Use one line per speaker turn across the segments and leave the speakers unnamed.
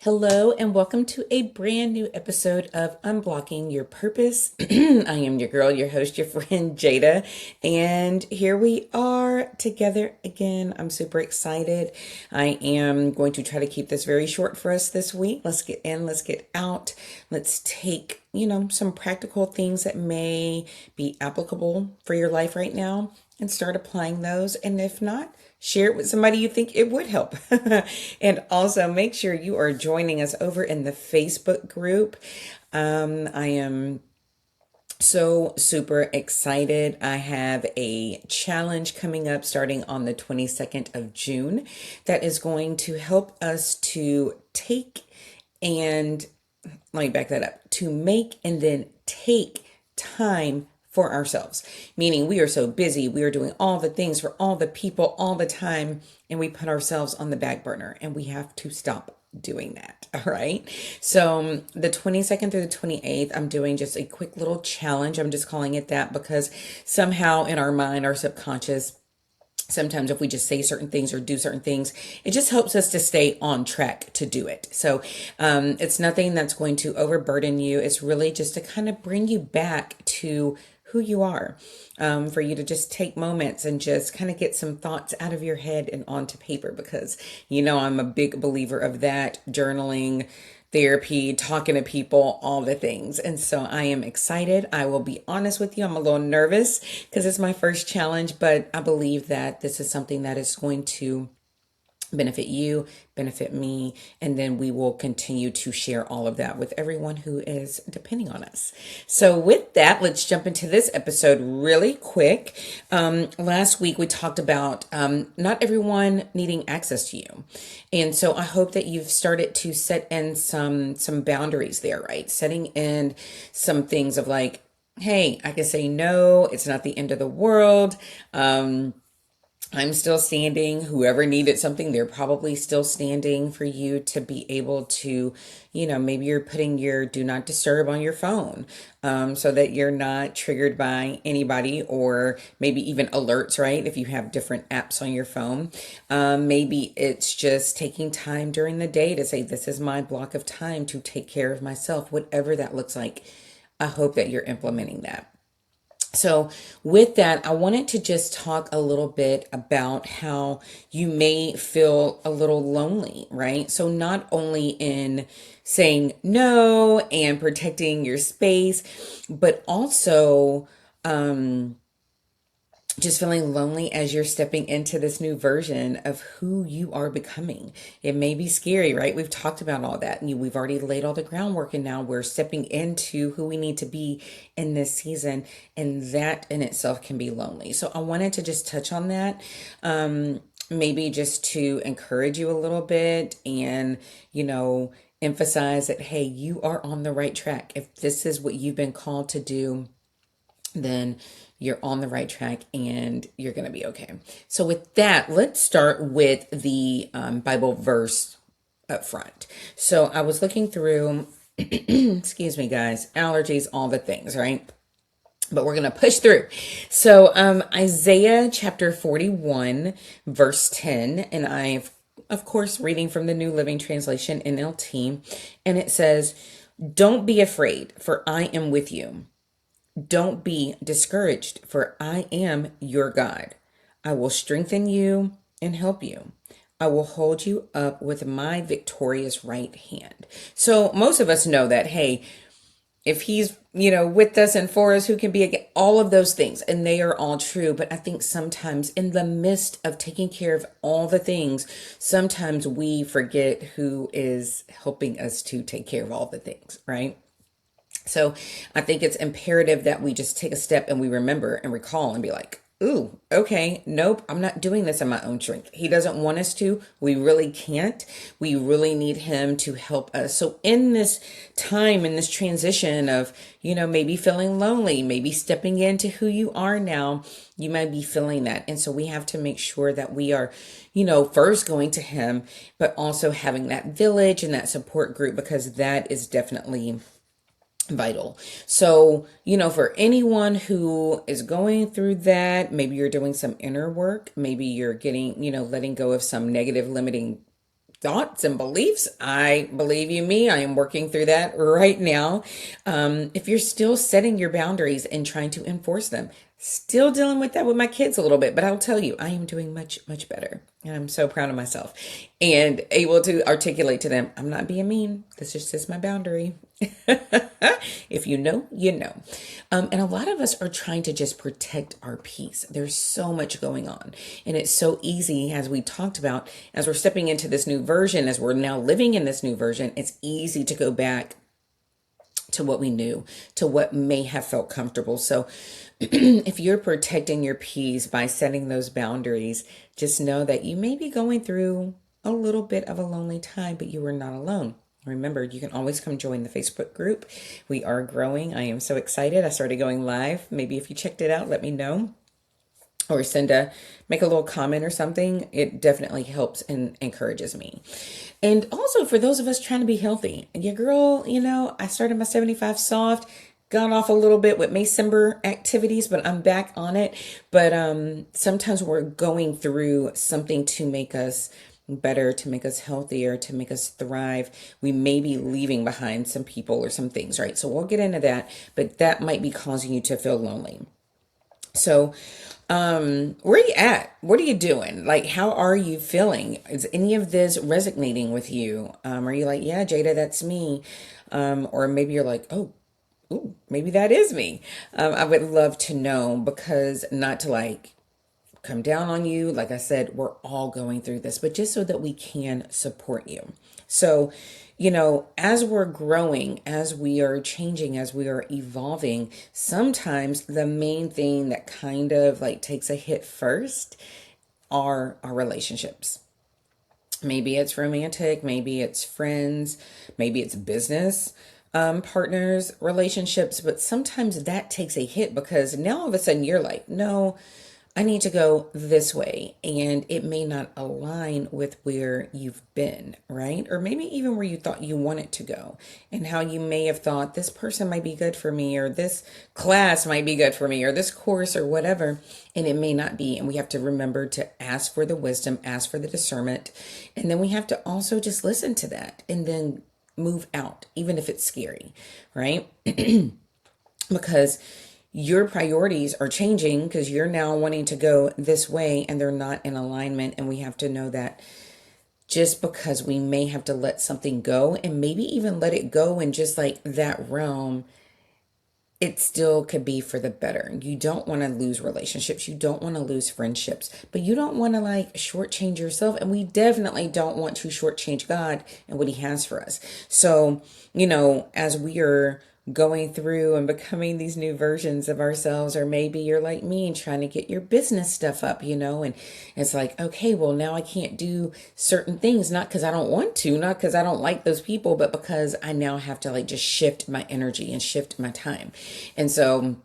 Hello, and welcome to a brand new episode of Unblocking Your Purpose. I am your girl, your host, your friend Jada, and here we are together again. I'm super excited. I am going to try to keep this very short for us this week. Let's get in, let's get out. Let's take, some practical things that may be applicable for your life right now and start applying those. And if not, share it with somebody you think it would help. And also make sure you are joining us over in the Facebook group. I am so super excited. I have a challenge coming up starting on the 22nd of June that is going to help us to take and let me back that up, to make and then take time for ourselves. Meaning we are so busy, we are doing all the things for all the people all the time, and we put ourselves on the back burner, and we have to stop doing that. All right. So the 22nd through the 28th, I'm doing just a quick little challenge. I'm just calling it that because somehow in our mind, our subconscious, sometimes if we just say certain things or do certain things, it just helps us to stay on track to do it. So it's nothing that's going to overburden you. It's really just to kind of bring you back to who you are, for you to just take moments and just kind of get some thoughts out of your head and onto paper, because I'm a big believer of that, journaling, therapy, talking to people, all the things. And so I am excited. I will be honest with you, I'm a little nervous because it's my first challenge, but I believe that this is something that is going to benefit you, benefit me, and then we will continue to share all of that with everyone who is depending on us. So with that, let's jump into this episode really quick. Last week we talked about not everyone needing access to you. And so I hope that you've started to set in some boundaries there, right? Setting in some things of like, hey, I can say no, it's not the end of the world. I'm still standing. Whoever needed something, they're probably still standing for you to be able to, maybe you're putting your do not disturb on your phone, so that you're not triggered by anybody, or maybe even alerts, right? If you have different apps on your phone, maybe it's just taking time during the day to say, this is my block of time to take care of myself, whatever that looks like. I hope that you're implementing that. So with that, I wanted to just talk a little bit about how you may feel a little lonely, right? So not only in saying no and protecting your space, but also, just feeling lonely as you're stepping into this new version of who you are becoming. It may be scary, right? We've talked about all that. We've already laid all the groundwork, and now we're stepping into who we need to be in this season. And that in itself can be lonely. So I wanted to just touch on that. Maybe just to encourage you a little bit and, emphasize that, hey, you are on the right track. If this is what you've been called to do, then you're on the right track and you're going to be okay. So with that, let's start with the Bible verse up front. So I was looking through, excuse me, guys, allergies, all the things, right? But we're going to push through. So Isaiah chapter 41, verse 10, and I've, of course, reading from the New Living Translation, NLT, and it says, "Don't be afraid, for I am with you. Don't be discouraged, for I am your God. I will strengthen you and help you. I will hold you up with my victorious right hand." So most of us know that, hey, if he's, with us and for us, who can be against, all of those things, and they are all true. But I think sometimes in the midst of taking care of all the things, sometimes we forget who is helping us to take care of all the things, right? So I think it's imperative that we just take a step and we remember and recall and be like, ooh, okay, nope, I'm not doing this in my own strength. He doesn't want us to. We really can't. We really need him to help us. So in this time, in this transition of, maybe feeling lonely, maybe stepping into who you are now, you might be feeling that. And so we have to make sure that we are, first going to him, but also having that village and that support group, because that is definitely vital. So, for anyone who is going through that, maybe you're doing some inner work, maybe you're getting, letting go of some negative limiting thoughts and beliefs. I believe you me, I am working through that right now. If you're still setting your boundaries and trying to enforce them, still dealing with that with my kids a little bit, but I'll tell you, I am doing much, much better. And I'm so proud of myself and able to articulate to them, I'm not being mean. This is just my boundary. If you know, you know. And a lot of us are trying to just protect our peace. There's so much going on. And it's so easy, as we talked about, as we're stepping into this new version, as we're now living in this new version, it's easy to go back to what we knew, to what may have felt comfortable. So if you're protecting your peace by setting those boundaries, just know that you may be going through a little bit of a lonely time, but you are not alone. Remember, you can always come join the Facebook group. We are growing. I am so excited. I started going live. Maybe if you checked it out, let me know. Or make a little comment or something. It definitely helps and encourages me. And also for those of us trying to be healthy. Yeah, girl, I started my 75 soft, gone off a little bit with Maycember activities, but I'm back on it. But sometimes we're going through something to make us better, to make us healthier, to make us thrive. We may be leaving behind some people or some things, right? So we'll get into that, but that might be causing you to feel lonely. So, where are you at? What are you doing? Like, how are you feeling? Is any of this resonating with you? Are you like, yeah, Jada, that's me? Or maybe you're like, oh, ooh, maybe that is me. I would love to know, because not to like come down on you. Like I said, we're all going through this, but just so that we can support you. So, as we're growing, as we are changing, as we are evolving, sometimes the main thing that kind of like takes a hit first are our relationships. Maybe it's romantic, maybe it's friends, maybe it's business partners, relationships, but sometimes that takes a hit because now all of a sudden you're like, no, I need to go this way. And it may not align with where you've been, right? Or maybe even where you thought you wanted to go, and how you may have thought this person might be good for me, or this class might be good for me, or this course, or whatever. And it may not be. And we have to remember to ask for the wisdom, ask for the discernment. And then we have to also just listen to that and then move out, even if it's scary, right? Because your priorities are changing, because you're now wanting to go this way and they're not in alignment. And we have to know that just because we may have to let something go, and maybe even let it go in just like that realm, it still could be for the better. You don't want to lose relationships. You don't want to lose friendships, but you don't want to like shortchange yourself. And we definitely don't want to shortchange God and what he has for us. So, as we are going through and becoming these new versions of ourselves, or maybe you're like me and trying to get your business stuff up, and it's like, okay, well, now I can't do certain things, not because I don't want to, not because I don't like those people, but because I now have to like just shift my energy and shift my time. And so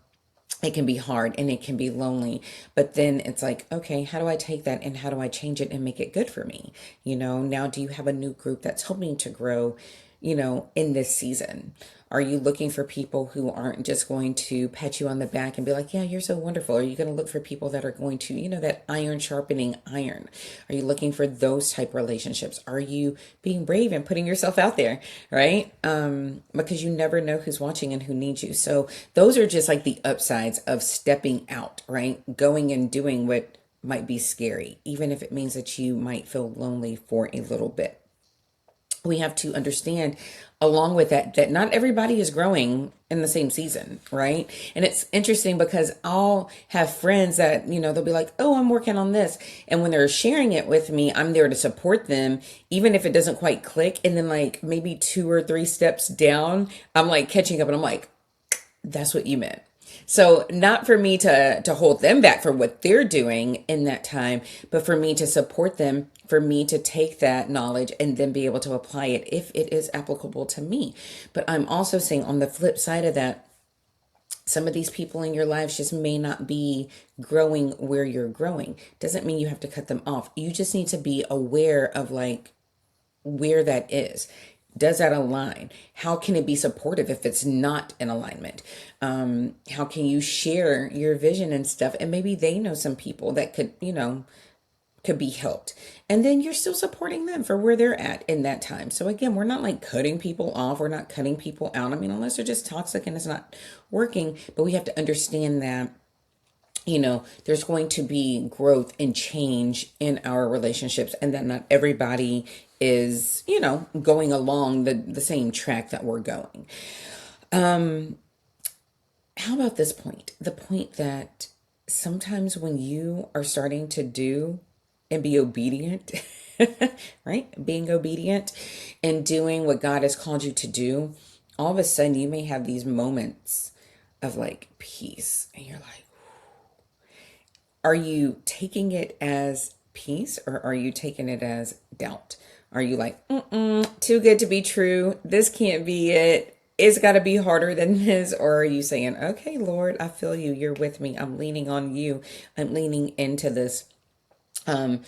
it can be hard and it can be lonely, but then it's like, okay, how do I take that and how do I change it and make it good for me? Now do you have a new group that's helping to grow, in this season? Are you looking for people who aren't just going to pat you on the back and be like, yeah, you're so wonderful? Are you going to look for people that are going to, that iron sharpening iron? Are you looking for those type relationships? Are you being brave and putting yourself out there, right? Because you never know who's watching and who needs you. So those are just like the upsides of stepping out, right? Going and doing what might be scary, even if it means that you might feel lonely for a little bit. We have to understand along with that not everybody is growing in the same season, right? And it's interesting because I'll have friends that, they'll be like, oh, I'm working on this. And when they're sharing it with me, I'm there to support them, even if it doesn't quite click. And then like maybe 2 or 3 steps down, I'm like catching up and I'm like, that's what you meant. So not for me to hold them back for what they're doing in that time, but for me to support them, for me to take that knowledge and then be able to apply it if it is applicable to me. But I'm also saying on the flip side of that, some of these people in your lives just may not be growing where you're growing. Doesn't mean you have to cut them off. You just need to be aware of like where that is. Does that align? How can it be supportive if it's not in alignment? How can you share your vision and stuff? And maybe they know some people that could, could be helped. And then you're still supporting them for where they're at in that time. So again, we're not like cutting people off. We're not cutting people out. I mean, unless they're just toxic and it's not working. But we have to understand that, there's going to be growth and change in our relationships, and that not everybody is, going along the same track that we're going. How about this point? The point that sometimes when you are starting to do and be obedient, right? Being obedient and doing what God has called you to do, all of a sudden you may have these moments of like peace. And you're like, are you taking it as peace or are you taking it as doubt? Are you like, too good to be true? This can't be it. It's got to be harder than this. Or are you saying, okay, Lord, I feel you. You're with me. I'm leaning on you. I'm leaning into this, and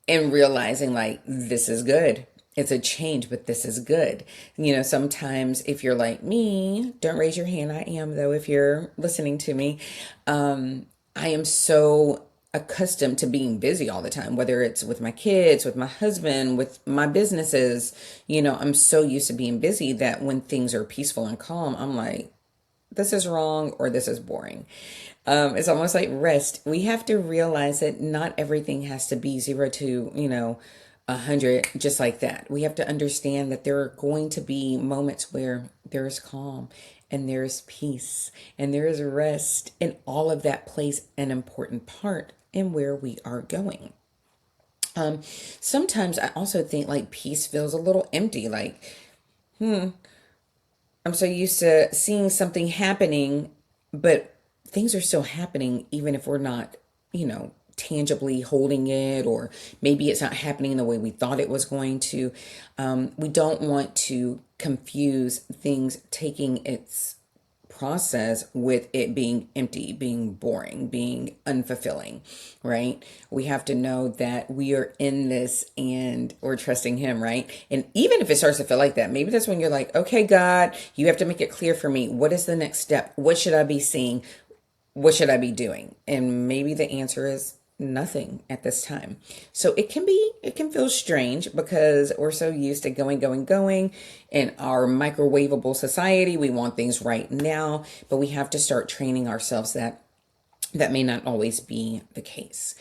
realizing like, this is good. It's a change, but this is good. Sometimes if you're like me, don't raise your hand. I am, though, if you're listening to me. I am so accustomed to being busy all the time, whether it's with my kids, with my husband, with my businesses. I'm so used to being busy that when things are peaceful and calm, I'm like, this is wrong or this is boring. It's almost like rest. We have to realize that not everything has to be 0 to, 100 just like that. We have to understand that there are going to be moments where there is calm and there is peace and there is rest, and all of that plays an important part in where we are going. Sometimes I also think like peace feels a little empty. Like, I'm so used to seeing something happening, but things are still happening even if we're not, tangibly holding it, or maybe it's not happening the way we thought it was going to. We don't want to confuse things taking its process with it being empty, being boring, being unfulfilling, right? We have to know that we are in this and we're trusting Him, right? And even if it starts to feel like that, maybe that's when you're like, okay, God, you have to make it clear for me. What is the next step? What should I be seeing? What should I be doing? And maybe the answer is nothing at this time. So it can feel strange because we're so used to going in our microwavable society. We want things right now, but we have to start training ourselves that may not always be the case.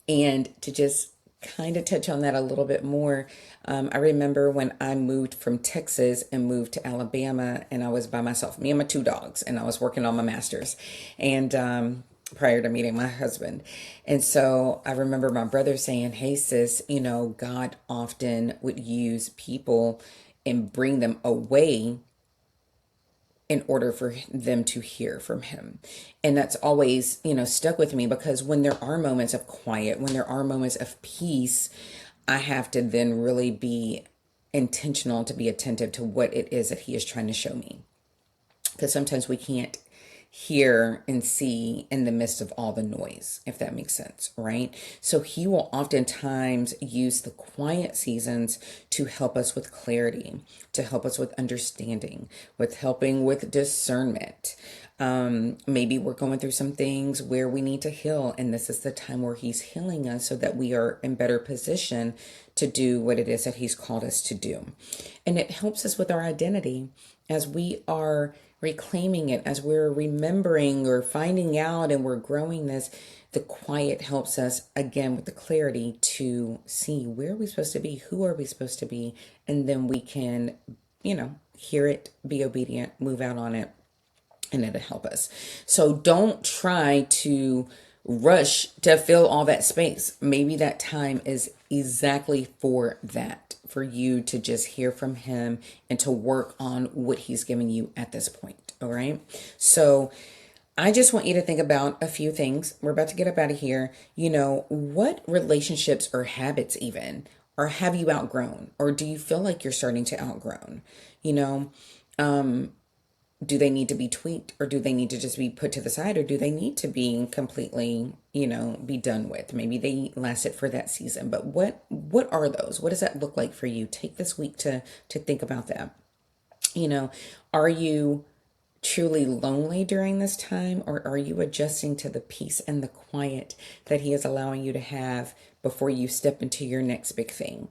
And to just kind of touch on that a little bit more, I remember when I moved from Texas and moved to Alabama, and I was by myself, me and my 2 dogs, and I was working on my master's, and prior to meeting my husband. And so I remember my brother saying, hey sis, God often would use people and bring them away in order for them to hear from Him. And that's always, stuck with me, because when there are moments of quiet, when there are moments of peace, I have to then really be intentional to be attentive to what it is that He is trying to show me. Because sometimes we can't hear and see in the midst of all the noise, if that makes sense, right? So He will oftentimes use the quiet seasons to help us with clarity, to help us with understanding, with helping with discernment. Maybe we're going through some things where we need to heal, and this is the time where He's healing us so that we are in better position to do what it is that He's called us to do. And it helps us with our identity as we are reclaiming it, as we're remembering or finding out and we're growing this. The quiet helps us again with the clarity to see where are we supposed to be, who are we supposed to be, and then we can, hear it, be obedient, move out on it, and it'll help us. So don't try to rush to fill all that space. Maybe that time is exactly for that, for you to just hear from Him and to work on what He's giving you at this point. All right. So I just want you to think about a few things. We're about to get up out of here. What relationships or habits even, or have you outgrown, or do you feel like you're starting to outgrown? Do they need to be tweaked, or do they need to just be put to the side, or do they need to be completely, be done with? Maybe they lasted for that season, but what are those? What does that look like for you? Take this week to think about that. Are you truly lonely during this time, or are you adjusting to the peace and the quiet that He is allowing you to have before you step into your next big thing?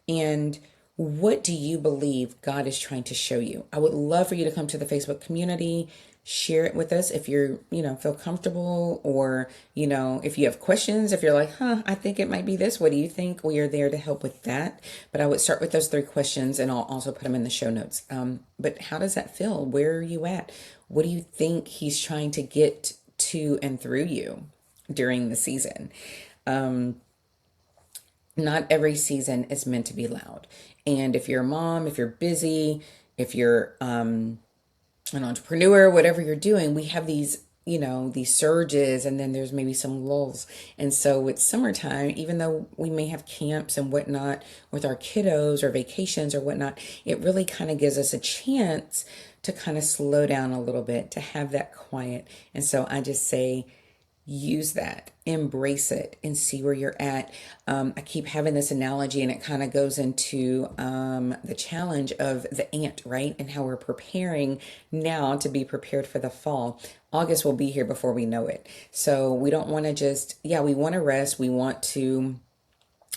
And what do you believe God is trying to show you? I would love for you to come to the Facebook community, share it with us if you're, feel comfortable, or, if you have questions, if you're like, I think it might be this. What do you think? We are there to help with that. But I would start with those 3 questions, and I'll also put them in the show notes. But how does that feel? Where are you at? What do you think He's trying to get to and through you during the season? Not every season is meant to be loud. And if you're a mom, if you're busy, if you're an entrepreneur, whatever you're doing, we have these surges, and then there's maybe some lulls. And so it's summertime, even though we may have camps and whatnot with our kiddos or vacations or whatnot, it really kind of gives us a chance to kind of slow down a little bit, to have that quiet. And so I just say, use that, embrace it, and see where you're at. I keep having this analogy, and it kind of goes into the challenge of the ant, right? And how we're preparing now to be prepared for the fall. August will be here before we know it. So we don't want to just, we want to rest. We want to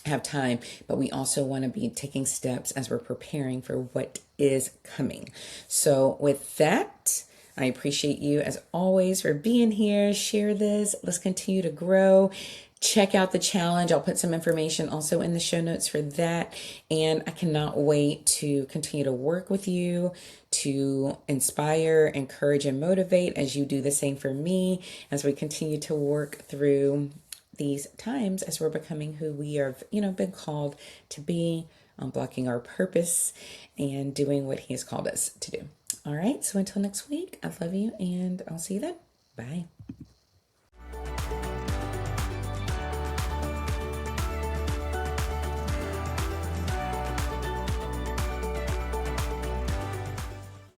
have time, but we also want to be taking steps as we're preparing for what is coming. So with that, I appreciate you as always for being here. Share this. Let's continue to grow. Check out the challenge. I'll put some information also in the show notes for that. And I cannot wait to continue to work with you, to inspire, encourage, and motivate as you do the same for me, as we continue to work through these times as we're becoming who we have, been called to be, unblocking our purpose and doing what He has called us to do. All right. So until next week, I love you, and I'll see you then. Bye.